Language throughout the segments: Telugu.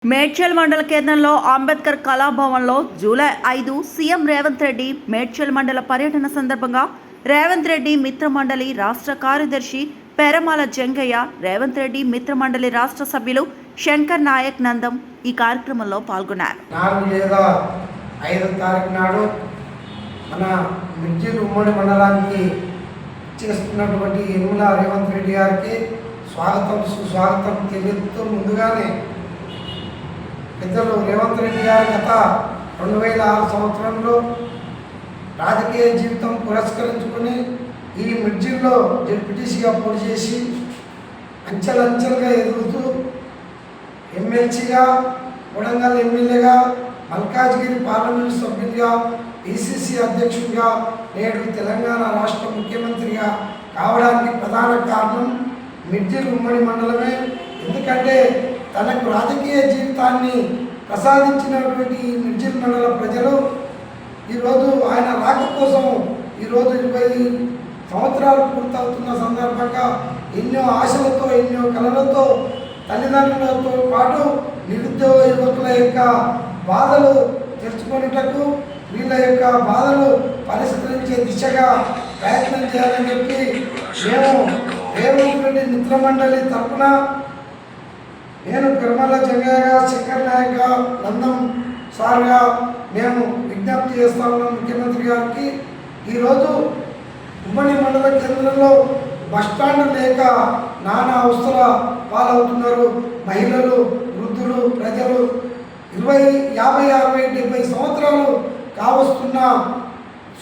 మేడ్చల్ మండల కేంద్రంలో అంబేద్కర్ కళాభవన్లో జూలై 5 సీఎం రేవంత్ రెడ్డి మేడ్చల్ మండల పర్యటన సందర్భంగా రేవంత్ రెడ్డి మిత్రమండలి రాష్ట్ర కార్యదర్శి పెరమాల జంగయ్య, రేవంత్ రెడ్డి మిత్రమండలి రాష్ట్ర సభ్యులు శంకర్ నాయక్ నందం ఈ కార్యక్రమంలో పాల్గొన్నారు. 4 లేదా 5 తారీఖు నాడు మన మిర్జిల్ ఉమ్మడి మండలానికి చేస్తున్నటువంటి యనుమల రేవంత్ రెడ్డి గారికి స్వాగతం సుస్వాగతం తెలియజేస్తూ ముందుగానే పెద్దలు రేవంత్ రెడ్డి గారు గత 2006 సంవత్సరంలో రాజకీయ జీవితం పురస్కరించుకొని ఈ మిర్జిల్లో జెడ్పీటీసీగా పోటీ చేసి అంచెలంచెలుగా ఎదుగుతూ ఎమ్మెల్సీగా, వరంగల్ ఎమ్మెల్యేగా, మల్కాజ్గిరి పార్లమెంటు సభ్యునిగా, పిసిసి అధ్యక్షుడిగా, నేడు తెలంగాణ రాష్ట్ర ముఖ్యమంత్రిగా కావడానికి ప్రధాన కారణం మిర్జిల్ ఉమ్మడి మండలమే. ఎందుకంటే తనకు రాజకీయ జీవితాన్ని ప్రసాదించినటువంటి మిర్జిల్ మండల ప్రజలు ఈరోజు ఆయన రాక కోసం ఈరోజు 20 సంవత్సరాలు పూర్తవుతున్న సందర్భంగా ఎన్నో ఆశలతో, ఎన్నో కలలతో తల్లిదండ్రులతో పాటు నిరుద్యోగ యువకుల యొక్క బాధలు తెలుసుకునేటకు, వీళ్ళ యొక్క బాధలు పరిష్కరించే దిశగా ప్రయత్నం చేయాలని చెప్పి మేము రేవంత్ రెడ్డి మిత్రమండలి తరఫున నేను పెరమాల జంగయ్యగా, శంకర్ నాయక్గా, నందం సార్గా మేము విజ్ఞప్తి చేస్తా ఉన్నాం ముఖ్యమంత్రి గారికి. ఈరోజు ఉమ్మడి మండల కేంద్రంలో బస్టాండ్ లేక నానా అవస్థల పాలవుతున్నారు. మహిళలు, వృద్ధులు, ప్రజలు 20, 50, 60, 70 సంవత్సరాలు కావస్తున్న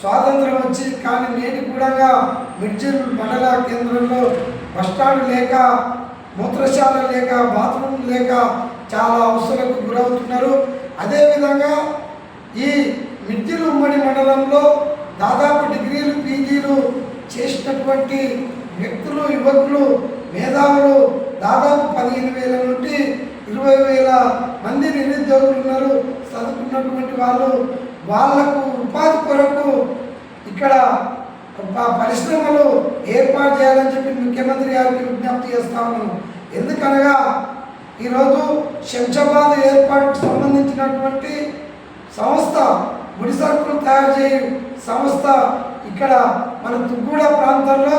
స్వాతంత్రం వచ్చి కానీ నేటి కూడా మిర్జిల్ మండల కేంద్రంలో బస్టాండ్ లేక, మూత్రశాల లేక, బాత్రూమ్ లేక చాలా అవసరాలకు గురవుతున్నారు. అదేవిధంగా ఈ మిర్జిల్ ఉమ్మడి మండలంలో దాదాపు డిగ్రీలు, పీజీలు చేసినటువంటి వ్యక్తులు, యువకులు, మేధావులు దాదాపు 15,000 నుండి 20,000 మంది నిరుద్యోగులు ఉన్నారు. చదువుకున్నటువంటి వాళ్లకు ఉపాధి కొరకు ఇక్కడ పరిశ్రమలు ఏర్పాటు చేయాలని చెప్పి ముఖ్యమంత్రి గారికి విజ్ఞప్తి చేస్తా ఉన్నాను. ఎందుకనగా ఈరోజు శంషాబాద్ ఏర్పాటుకు సంబంధించినటువంటి సంస్థ, ముడి సరుకులు తయారు చేయు సంస్థ ఇక్కడ మన తుగ్గూడ ప్రాంతంలో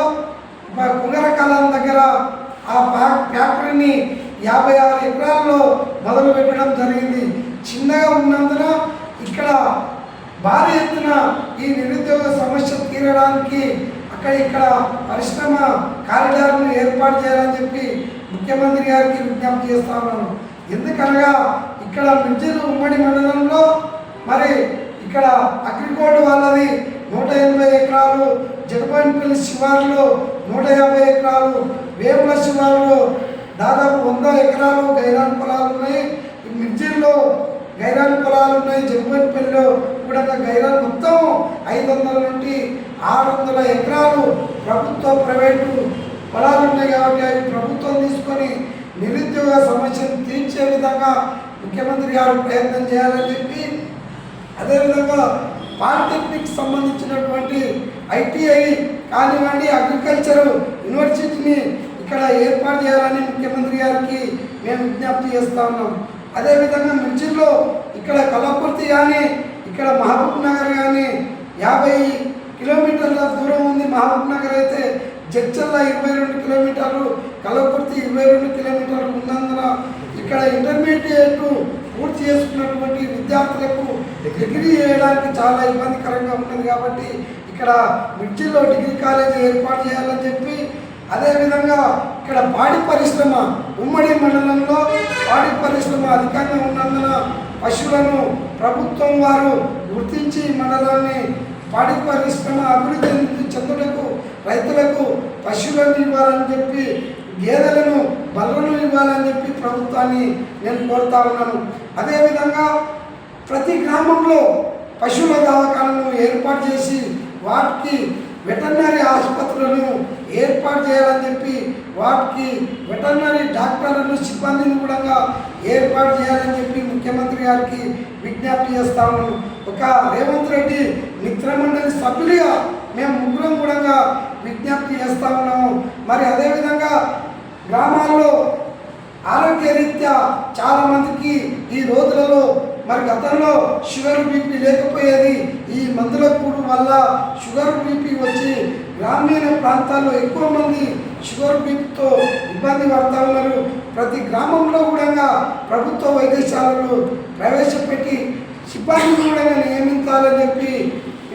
కుంగరకాలం దగ్గర ఆ ఫ్యాక్టరీని 56 ఎకరాల్లో మొదలు పెట్టడం జరిగింది. చిన్నగా ఉన్నందున ఇక్కడ భారీ ఎత్తున ఈ నిరుద్యోగ సమస్య తీరడానికి ఇక్కడ పరిశ్రమ కారిడార్ను ఏర్పాటు చేయాలని చెప్పి ముఖ్యమంత్రి గారికి విజ్ఞప్తి చేస్తా ఉన్నాను. ఎందుకనగా ఇక్కడ మిర్జిల్ ఉమ్మడి మండలంలో మరి ఇక్కడ అగ్రికోల్డ్ వాళ్ళది 180 ఎకరాలు, జగపల్లి శివారులో 150 ఎకరాలు, వేముల శివారులో దాదాపు 100 ఎకరాలు గైరాన్ పొలాలు ఉన్నాయి. ఈ మిర్జిల్లో గైరాన్ పొలాలు ఉన్నాయి. జగపల్లిలో కూడా గైరాన్ మొత్తం 500 నుండి 600 ఎకరాలు ప్రభుత్వ, ప్రైవేటు పొలాలు ఉన్నాయి. కాబట్టి అవి ప్రభుత్వం తీసుకొని నిరుద్యోగ సమస్యను తీర్చే విధంగా ముఖ్యమంత్రి గారు ప్రయత్నం చేయాలని చెప్పి, అదేవిధంగా పాలిటెక్నిక్ సంబంధించినటువంటి ఐటీఐ కానివ్వండి, అగ్రికల్చర్ యూనివర్సిటీని ఇక్కడ ఏర్పాటు చేయాలని ముఖ్యమంత్రి గారికి మేము విజ్ఞప్తి చేస్తూ ఉన్నాం. అదేవిధంగా మిర్జిల్లో ఇక్కడ కలకుర్తి కానీ, ఇక్కడ మహబూబ్ నగర్ కానీ 50 కిలోమీటర్ల దూరం ఉంది. మహబూబ్ నగర్ అయితే జడ్చల్ల 22 కిలోమీటర్లు, కలకుర్తి 22 కిలోమీటర్లు ఉన్నందున ఇక్కడ ఇంటర్మీడియట్ పూర్తి చేసుకున్నటువంటి విద్యార్థులకు డిగ్రీ చేయడానికి చాలా ఇబ్బందికరంగా ఉన్నది. కాబట్టి ఇక్కడ మిర్జిల్లో డిగ్రీ కాలేజీ ఏర్పాటు చేయాలని చెప్పి, అదేవిధంగా ఇక్కడ పాడి పరిశ్రమ, ఉమ్మడి మండలంలో పాడి పరిశ్రమ అధికంగా ఉన్నందున పశువులను ప్రభుత్వం వారు గుర్తించి మండలాన్ని పాడి పరిశ్రమ అభివృద్ధి చెందుటకు రైతులకు పశువులను ఇవ్వాలని చెప్పి, గేదెలను, బర్రెలను ఇవ్వాలని చెప్పి ప్రభుత్వాన్ని నేను కోరుతా ఉన్నాను. అదేవిధంగా ప్రతి గ్రామంలో పశువుల దవాఖానను ఏర్పాటు చేసి వాటికి వెటర్నరీ ఆసుపత్రులను ఏర్పాటు చేయాలని చెప్పి, వాటికి వెటర్నరీ డాక్టర్లను, సిబ్బందిని కూడా ఏర్పాటు చేయాలని చెప్పి ముఖ్యమంత్రి గారికి విజ్ఞప్తి చేస్తా ఉన్నాను. ఒక రేవంత్ రెడ్డి మిత్రమండలి సభ్యులుగా మేము ముగ్గురం కూడా విజ్ఞప్తి చేస్తా ఉన్నాము. మరి అదేవిధంగా గ్రామాల్లో ఆరోగ్యరీత్యా చాలామందికి ఈ రోజులలో మరి గతంలో షుగర్ బీపీ లేకపోయేది. ఈ మందుల కూడు వల్ల షుగర్ బీపీ వచ్చి గ్రామీణ ప్రాంతాల్లో ఎక్కువ మంది షుగర్ బీపీతో ఇబ్బంది పడుతూ ఉన్నారు. ప్రతి గ్రామంలో కూడా ప్రభుత్వ వైద్యశాలలు ప్రవేశపెట్టి సిబ్బందిని కూడా నియమించాలని చెప్పి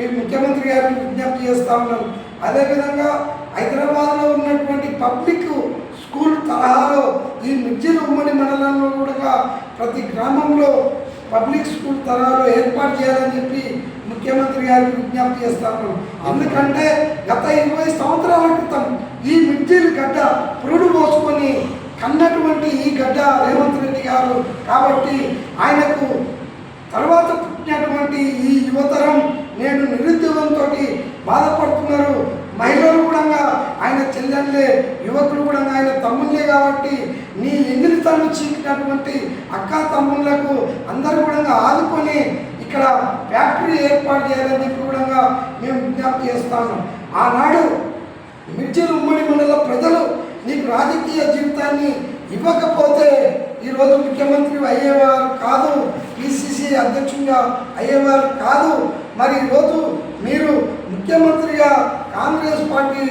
ఈ ముఖ్యమంత్రి గారిని విజ్ఞప్తి చేస్తూ ఉన్నాం. అదేవిధంగా హైదరాబాద్లో ఉన్నటువంటి పబ్లిక్ స్కూల్ తరహాలో ఈ మిర్జిల్ ఉమ్మడి మండలంలో కూడా ప్రతి గ్రామంలో పబ్లిక్ స్కూల్ తరహాలో ఏర్పాటు చేయాలని చెప్పి ముఖ్యమంత్రి గారికి విజ్ఞప్తి చేస్తాను. ఎందుకంటే గత 20 సంవత్సరాల క్రితం ఈ మిర్జిల్ గడ్డ పురుడు పోసుకొని కన్నటువంటి ఈ గడ్డ రేవంత్ రెడ్డి గారు. కాబట్టి ఆయనకు తర్వాత పుట్టినటువంటి ఈ యువతరం నేడు నిరుద్యోగంతో బాధపడుతున్నారు. మహిళలు కూడా ఆయన చెల్లెళ్ళే, యువకులు కూడా ఆయన తమ్ముళ్ళే. కాబట్టి నీ ఎంగిలితనం చీకినటువంటి అక్క తమ్ముళ్లకు అందరూ కూడా ఆదుకొని ఇక్కడ ఫ్యాక్టరీ ఏర్పాటు చేయాలని చెప్పి కూడా మేము విజ్ఞప్తి చేస్తాము. ఆనాడు మిర్జిల్ ఉమ్మడి మండల ప్రజలు నీకు రాజకీయ జీవితాన్ని ఇవ్వకపోతే ఈరోజు ముఖ్యమంత్రి అయ్యేవారు కాదు, పిసిసి అధ్యక్షుడిగా అయ్యేవారు కాదు. మరి ఈరోజు మీరు ముఖ్యమంత్రిగా కాంగ్రెస్ పార్టీ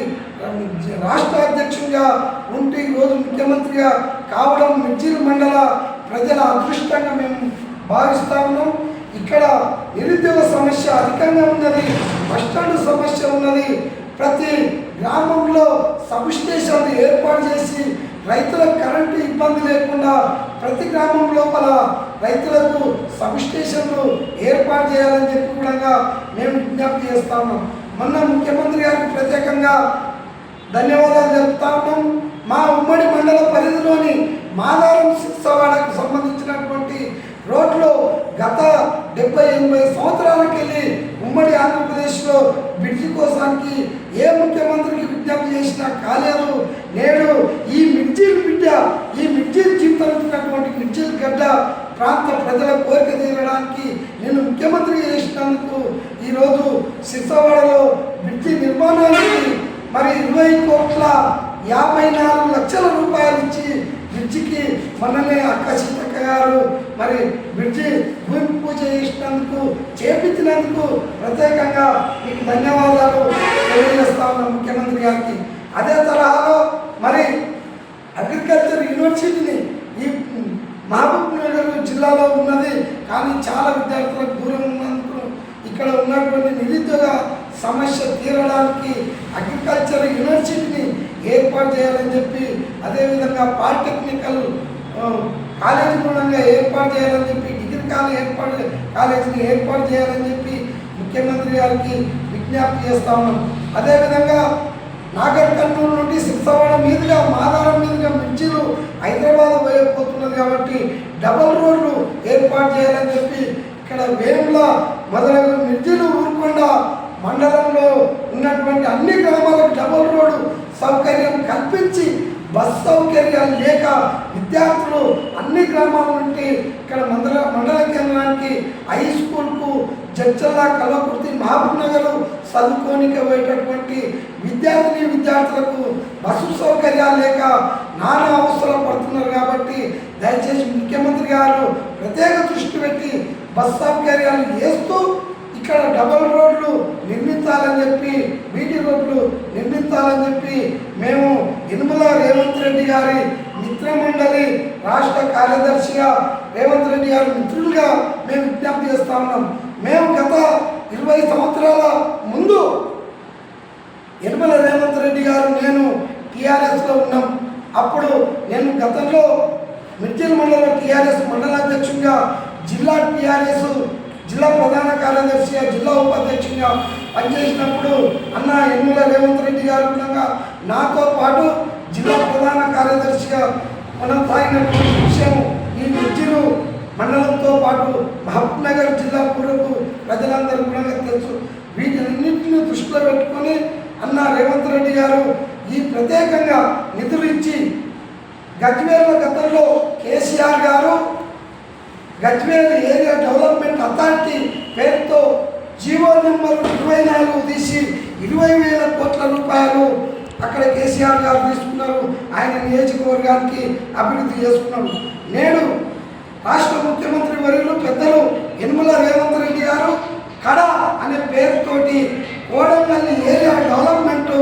రాష్ట్ర అధ్యక్షుడిగా ఉంటూ ఈరోజు ముఖ్యమంత్రిగా కావడం మిర్జిల్ మండల ప్రజల అదృష్టంగా మేము భావిస్తా ఉన్నాం. ఇక్కడ నిరుద్యోగ సమస్య అధికంగా ఉన్నది, బస్టాండ్ సమస్య ఉన్నది. ప్రతి గ్రామంలో సబ్ స్టేషన్లు ఏర్పాటు చేసి రైతులకు కరెంటు ఇబ్బంది లేకుండా ప్రతి గ్రామం లోపల రైతులకు సబ్ స్టేషన్లు ఏర్పాటు చేయాలని చెప్పి కూడా మేము విజ్ఞప్తి చేస్తా ఉన్నాం. మొన్న ముఖ్యమంత్రి గారికి ప్రత్యేకంగా ధన్యవాదాలు తెలుపుతా ఉన్నాం. మా ఉమ్మడి మండల పరిధిలోని మాదారం సిక్సవాడకు సంబంధించినటువంటి రోడ్లో గత 70-80 సంవత్సరాలకు వెళ్ళి ఉమ్మడి ఆంధ్రప్రదేశ్లో బ్రిడ్జి కోసానికి ఏ ముఖ్యమంత్రికి విజ్ఞప్తి చేసినా కాలేదు. నేడు ఈ మిర్జిల్ బిడ్డ, ఈ మిర్జిల్ జీవితంటువంటి మిర్జిల్ గడ్డ ప్రాంత ప్రజల కోరిక తీరడానికి నేను ముఖ్యమంత్రి చేసినందుకు ఈరోజు సిరిసవాడలో బ్రిడ్జి నిర్మాణానికి మరి 20,54,00,000 రూపాయలు ఇచ్చి బ్రిడ్జికి మొన్ననే అక్క సీతక్క గారు మరి బ్రిడ్జి భూమి పూజ చేపించినందుకు ప్రత్యేకంగా మీకు ధన్యవాదాలు తెలియజేస్తా ఉన్నాం ముఖ్యమంత్రి గారికి. అదే తరహాలో మరి అగ్రికల్చర్ యూనివర్సిటీని ఈ మహబూబ్ నగర్ జిల్లాలో ఉన్నది, కానీ చాలా విద్యార్థులకు దూరం ఉన్నందుకు ఇక్కడ ఉన్నటువంటి నిరుద్యోగ సమస్య తీరడానికి అగ్రికల్చర్ యూనివర్సిటీని ఏర్పాటు చేయాలని చెప్పి, అదేవిధంగా పాలిటెక్నికల్ కాలేజీ కూడా ఏర్పాటు చేయాలని చెప్పి, డిగ్రీ కాలేజీని ఏర్పాటు చేయాలని చెప్పి ముఖ్యమంత్రి గారికి విజ్ఞప్తి చేస్తా ఉన్నాం. అదేవిధంగా నాగర్ కర్నూలు నుండి సిరిసవాడ మీదుగా మాదారం మీదుగా మిర్జిలు హైదరాబాద్ పోతున్నది. కాబట్టి డబల్ రోడ్లు ఏర్పాటు చేయాలని చెప్పి ఇక్కడ వేముల మొదలగు మిర్జిలు ఊరుకొండ మండలంలో ఉన్నటువంటి అన్ని గ్రామాలకు డబల్ రోడ్డు సౌకర్యం కల్పించి బస్ సౌకర్యాలు లేక విద్యార్థులు అన్ని గ్రామాల నుండి ఇక్కడ మండల కేంద్రానికి హై స్కూల్కు జడ్చల్లా కల్వకుర్తి మహబూబ్ నగర్ చదువుకోనికి పోయేటటువంటి విద్యార్థులకు బస్సు సౌకర్యాలు లేక నానా అవసరం పడుతున్నారు. కాబట్టి దయచేసి ముఖ్యమంత్రి గారు ప్రత్యేక దృష్టి పెట్టి బస్ సౌకర్యాలు వేస్తూ ఇక్కడ డబల్ రోడ్లు నిర్మించాలని చెప్పి, బీటీ రోడ్లు నిర్మించాలని చెప్పి మేము యనుమల రేవంత్ రెడ్డి గారి మిత్రమండలి రాష్ట్ర కార్యదర్శిగా రేవంత్ రెడ్డి గారి మిత్రులుగా మేము విజ్ఞప్తి చేస్తా ఉన్నాం. మేము గత 20 సంవత్సరాల ముందు యనుమల రేవంత్ రెడ్డి గారు నేను టీఆర్ఎస్లో ఉన్నాం. అప్పుడు నేను గతంలో మిర్జిల్ మండల టీఆర్ఎస్ మండల అధ్యక్షుడిగా, జిల్లా టీఆర్ఎస్ జిల్లా ప్రధాన కార్యదర్శిగా, జిల్లా ఉపాధ్యక్షుడిగా పనిచేసినప్పుడు అన్న యనుమల రేవంత్ రెడ్డి గారు కూడా నాతో పాటు జిల్లా ప్రధాన కార్యదర్శిగా మనం తాగినటువంటి విషయం ఈ మిర్జిలు మండలంతో పాటు మహబూబ్ నగర్ జిల్లా పూర్వపు ప్రజలందరూ కూడా తెలుసు. వీటన్నింటిని దృష్టిలో పెట్టుకొని అన్న రేవంత్ రెడ్డి గారు ఈ ప్రత్యేకంగా నిధులు ఇచ్చి గజ్వేల్ గతంలో కేసీఆర్ గారు గజ్వేల్ ఏరియా డెవలప్మెంట్ అథారిటీ పేరుతో జీవో నెంబర్ 24 తీసి 20,000 కోట్ల రూపాయలు అక్కడ కేసీఆర్ గారు తీసుకున్నారు, ఆయన నియోజకవర్గానికి అభివృద్ధి చేసుకున్నారు. నేడు రాష్ట్ర ముఖ్యమంత్రి వర్యులు పెద్దలు యనమల రేవంత్ రెడ్డి గారు కడ అనే పేరుతోటి కోడంగల్ ఏరియా డెవలప్మెంట్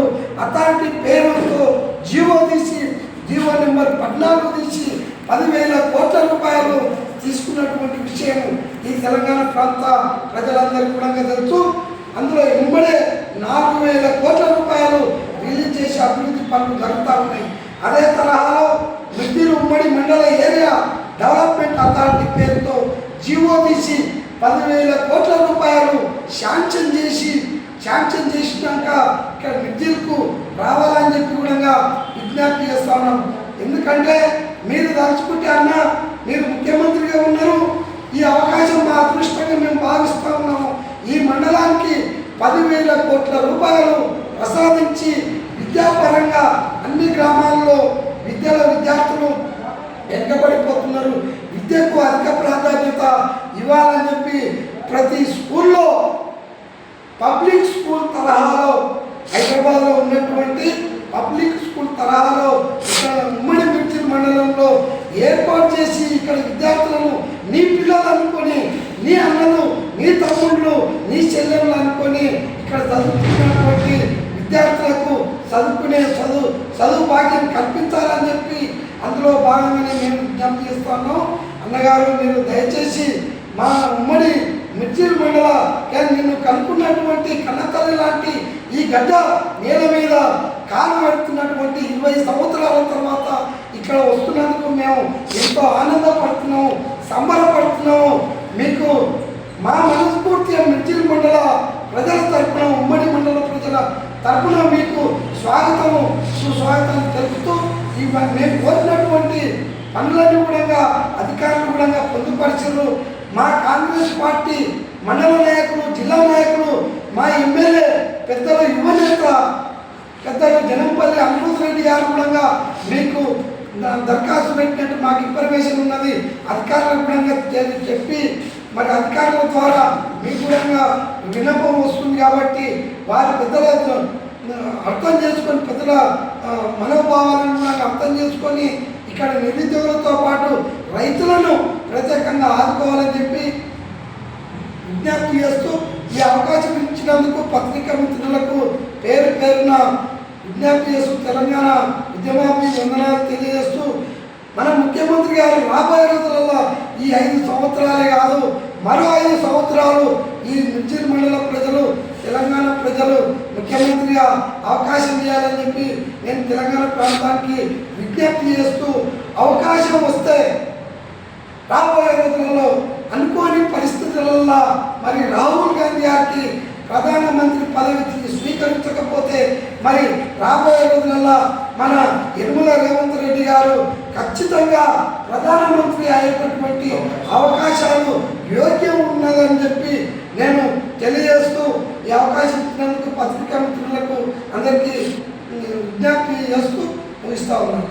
అథారిటీ పేరుతో జీవో తీసి, జీవో నెంబర్ 14 తీసి 10,000 కోట్ల రూపాయలు తీసుకున్నటువంటి విషయం ఈ తెలంగాణ ప్రాంత ప్రజలందరికీ కూడా తెలుసు. అందులో ఇమ్మడే 4,000 కోట్ల రూపాయలు రిలీజ్ చేసి అభివృద్ధి పనులు జరుగుతూ ఉన్నాయి. అదే తరహాలో మిడ్దిరి ఉమ్మడి మండల ఏరియా డెవలప్మెంట్ అథారిటీ పేరుతో జీవో తీసి 10,000 కోట్ల రూపాయలు శాంక్షన్ చేసినాక ఇక్కడ మిడ్దిలకు రావాలని చెప్పి కూడా విజ్ఞప్తి చేస్తా ఉన్నాం. ఎందుకంటే మీరు తలుచుకుంటే అన్న మీరు ముఖ్యమంత్రిగా ఉన్నారు, ఈ అవకాశం మా అదృష్టంగా మేము భావిస్తూ ఉన్నాము. ఈ మండలానికి 10,000 కోట్ల రూపాయలు ప్రసాదించి విద్యాపరంగా అన్ని గ్రామాల్లో విద్యార్థులు వెనుకబడిపోతున్నారు. విద్యకు అధిక ప్రాధాన్యత ఇవ్వాలని చెప్పి ప్రతి స్కూల్లో పబ్లిక్ స్కూల్ తరహాలో హైదరాబాద్లో ఉన్నటువంటి పబ్లిక్ స్కూల్ తరహాలో ఇక్కడ ఉమ్మడి మిర్చిల్ మండలంలో ఏర్పాటు చేసి ఇక్కడ విద్యార్థులను నీ పిల్లలు అనుకొని, నీ అన్నలు, నీ తమ్ముళ్ళు, నీ చెల్లెళ్ళు అనుకొని ఇక్కడ చదువుతున్నటువంటి విద్యార్థులకు చదువు భాగ్యం కల్పించాలని చెప్పి అందులో భాగంగానే మేము విజ్ఞప్తి చేస్తాను. అన్నగారు మీరు దయచేసి మా ఉమ్మడి మిర్చిల్ మండల నిన్ను కనుక్కున్నటువంటి కన్నతల్లి లాంటి ఈ గడ్డ నేల మీద కాలు పెడుతున్నటువంటి 20 సంవత్సరాల తర్వాత ఇక్కడ వస్తున్నందుకు మేము ఎంతో ఆనందపడుతున్నాము, సంబరపడుతున్నాము. మీకు మా మనస్ఫూర్తిగా మిర్చిల్ మండల ప్రజల తరఫున, ఉమ్మడి మండల ప్రజల తరఫున మీకు స్వాగతము సుస్వాగతం తెలుపుతూ మేము కోరినటువంటి పనులన్నీ కూడా అధికారులు కూడా పొందుపరిచారు. మా కాంగ్రెస్ పార్టీ మండల నాయకులు, జిల్లా నాయకులు, మా ఎమ్మెల్యే పెద్దలు, యువనేత పెద్దలు జనంపల్లి అమృత్ రెడ్డి గారు కూడా మీకు దరఖాస్తు పెట్టినట్టు మాకు ఇన్ఫర్మేషన్ ఉన్నది. అధికారులకు కూడా చెప్పి మరి అధికారుల ద్వారా మీకు కూడా విన్నపం వస్తుంది కాబట్టి వారి పెద్దల అర్థం చేసుకొని, పెద్దల మనోభావాలను కూడా అర్థం చేసుకొని ఇక్కడ నిరుద్యోగులతో పాటు రైతులను ప్రత్యేకంగా ఆదుకోవాలని చెప్పి విజ్ఞప్తి చేస్తూ ఈ అవకాశం ఇచ్చినందుకు పత్రికా మిత్రులకు పేరున విజ్ఞప్తి చేస్తూ తెలంగాణ ఉద్యమాన్ని వందనాలు తెలియజేస్తూ మన ముఖ్యమంత్రి గారు రాబోయే రోజులలో ఈ 5 సంవత్సరాలే కాదు మరో 5 సంవత్సరాలు ఈ మిర్చిల్ మండల ప్రజలు, తెలంగాణ ప్రజలు ముఖ్యమంత్రిగా అవకాశం ఇవ్వాలని చెప్పి నేను తెలంగాణ ప్రాంతానికి విజ్ఞప్తి చేస్తూ, అవకాశం వస్తే రాబోయే రోజులలో అనుకోని పరిస్థితులలో మరి రాహుల్ గాంధీ గారికి ప్రధానమంత్రి పదవి స్వీకరించకపోతే మరి రాబోయే రోజులలో మన యనమల రేవంత్ రెడ్డి గారు ఖచ్చితంగా ప్రధానమంత్రి అయ్యేటటువంటి అవకాశాలు యోగ్యం ఉన్నదని చెప్పి నేను తెలియజేస్తూ ఈ అవకాశం ఇచ్చినందుకు పత్రికా మిత్రులకు అందరికీ విజ్ఞప్తి చేస్తూ ముగిస్తా ఉన్నాను.